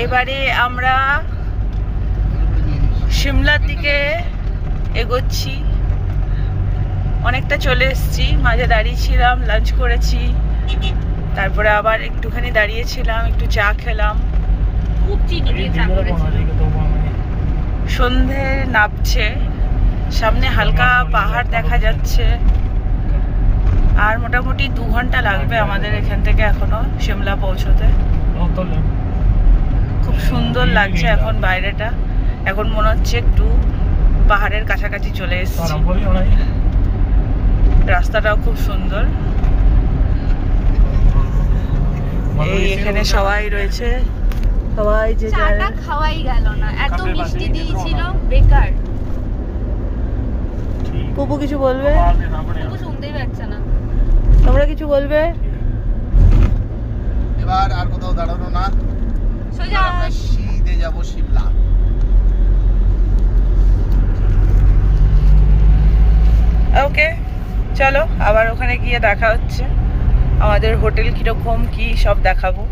এবারে আমরা সিমলার দিকে এগোচ্ছি। অনেকটা চলে এসেছি, মাঝে দাঁড়িয়েছিলাম, লাঞ্চ করেছি, তারপরে আবার একটুখানি দাঁড়িয়েছিলাম, একটু চা খেলাম। খুব চিনি দিয়ে চা করেছি। সন্ধে নামছে, সামনে হালকা পাহাড় দেখা যাচ্ছে। আর মোটামুটি 2 ঘন্টা লাগবে আমাদের এখান থেকে এখনো সিমলা পৌঁছতে। খুব সুন্দর লাগছে এখন বাইরেটা। এখন মনে হচ্ছে একটু পাহাড়ের কাছাকাছি চলে এসেছি। রাস্তাটাও খুব সুন্দর। এই এখানে সবাই রয়েছে, সবাই যে চাটা খাওয়াই গেল না, এত মিষ্টি দিয়েছিল, বেকার। পুপু কিছু বলবে? পুপু শুনতেই পাচ্ছে না। তোমরা কিছু বলবে? এবার আর কোথাও দাঁড়ানো না, সোজা আমরা সিধে যাব সিমলা। ওকে, চলো আবার ওখানে গিয়ে দেখা হচ্ছে। আমাদের হোটেল কিরকম কি সব দেখাবো।